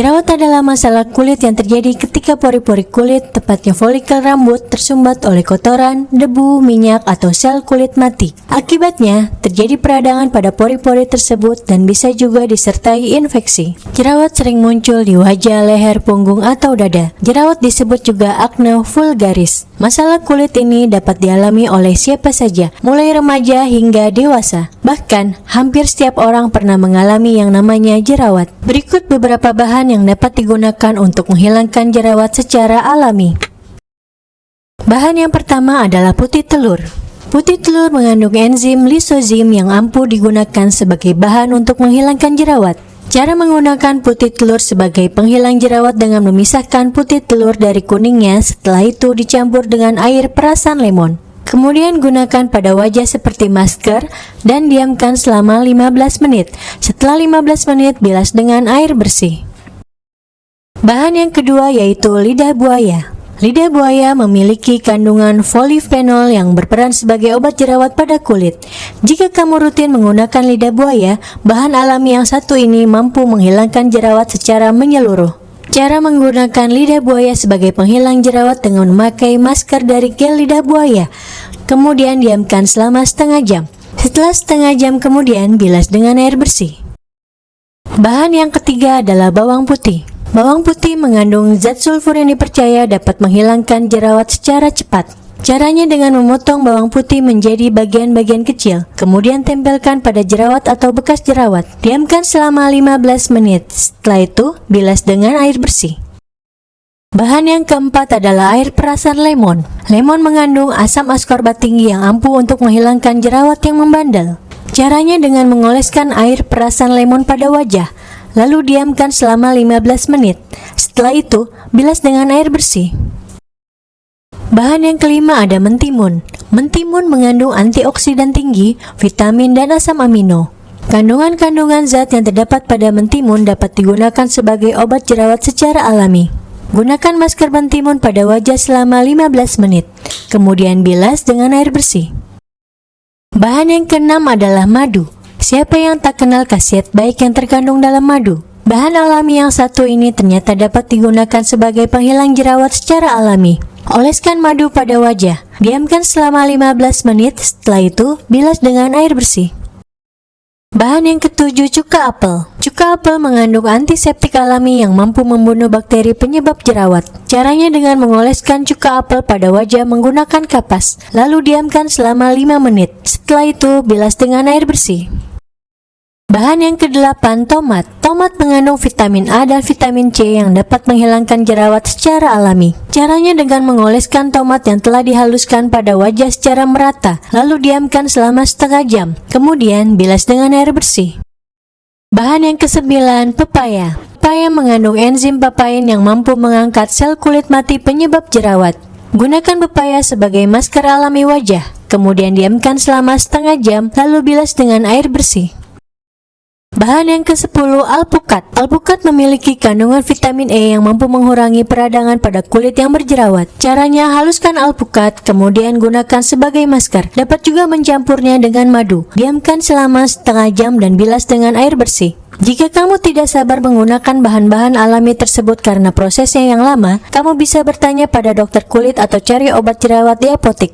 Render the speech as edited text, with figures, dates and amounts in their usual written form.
Jerawat adalah masalah kulit yang terjadi ketika pori-pori kulit, tepatnya folikel rambut, tersumbat oleh kotoran, debu, minyak, atau sel kulit mati. Akibatnya, terjadi peradangan pada pori-pori tersebut dan bisa juga disertai infeksi. Jerawat sering muncul di wajah, leher, punggung, atau dada. Jerawat disebut juga akne vulgaris. Masalah kulit ini dapat dialami oleh siapa saja, mulai remaja hingga dewasa. Bahkan, hampir setiap orang pernah mengalami yang namanya jerawat. Berikut beberapa bahan yang dapat digunakan untuk menghilangkan jerawat secara alami. Bahan yang pertama adalah putih telur. Putih telur mengandung enzim lisozim yang ampuh digunakan sebagai bahan untuk menghilangkan jerawat. Cara menggunakan putih telur sebagai penghilang jerawat dengan memisahkan putih telur dari kuningnya, setelah itu dicampur dengan air perasan lemon. Kemudian gunakan pada wajah seperti masker dan diamkan selama 15 menit. Setelah 15 menit bilas dengan air bersih. Bahan yang kedua yaitu lidah buaya. Lidah buaya memiliki kandungan polifenol yang berperan sebagai obat jerawat pada kulit. Jika kamu rutin menggunakan lidah buaya, bahan alami yang satu ini mampu menghilangkan jerawat secara menyeluruh. Cara menggunakan lidah buaya sebagai penghilang jerawat dengan memakai masker dari gel lidah buaya. Kemudian diamkan selama setengah jam. Setelah setengah jam kemudian bilas dengan air bersih. Bahan yang ketiga adalah bawang putih. Bawang putih mengandung zat sulfur yang dipercaya dapat menghilangkan jerawat secara cepat. Caranya dengan memotong bawang putih menjadi bagian-bagian kecil, kemudian tempelkan pada jerawat atau bekas jerawat. Diamkan selama 15 menit. Setelah itu, bilas dengan air bersih. Bahan yang keempat adalah air perasan lemon. Lemon mengandung asam askorbat tinggi yang ampuh untuk menghilangkan jerawat yang membandel. Caranya dengan mengoleskan air perasan lemon pada wajah, lalu diamkan selama 15 menit. Setelah itu, bilas dengan air bersih. Bahan yang kelima ada mentimun. Mentimun mengandung antioksidan tinggi, vitamin dan asam amino. Kandungan-kandungan zat yang terdapat pada mentimun dapat digunakan sebagai obat jerawat secara alami. Gunakan masker mentimun pada wajah selama 15 menit, kemudian bilas dengan air bersih. Bahan yang keenam adalah madu. Siapa yang tak kenal khasiat baik yang terkandung dalam madu? Bahan alami yang satu ini ternyata dapat digunakan sebagai penghilang jerawat secara alami. Oleskan madu pada wajah, diamkan selama 15 menit, setelah itu bilas dengan air bersih. Bahan yang ketujuh, cuka apel. Cuka apel mengandung antiseptik alami yang mampu membunuh bakteri penyebab jerawat. Caranya dengan mengoleskan cuka apel pada wajah menggunakan kapas, lalu diamkan selama 5 menit. Setelah itu bilas dengan air bersih. Bahan yang kedelapan, tomat. Tomat mengandung vitamin A dan vitamin C yang dapat menghilangkan jerawat secara alami. Caranya dengan mengoleskan tomat yang telah dihaluskan pada wajah secara merata, lalu diamkan selama setengah jam. Kemudian bilas dengan air bersih. Bahan yang kesembilan, pepaya. Pepaya mengandung enzim papain yang mampu mengangkat sel kulit mati penyebab jerawat. Gunakan pepaya sebagai masker alami wajah, kemudian diamkan selama setengah jam, lalu bilas dengan air bersih. Bahan yang ke-10, alpukat. Alpukat memiliki kandungan vitamin E yang mampu mengurangi peradangan pada kulit yang berjerawat. Caranya haluskan alpukat, kemudian gunakan sebagai masker. Dapat juga mencampurnya dengan madu. Diamkan selama setengah jam dan bilas dengan air bersih. Jika kamu tidak sabar menggunakan bahan-bahan alami tersebut karena prosesnya yang lama, kamu bisa bertanya pada dokter kulit atau cari obat jerawat di apotek.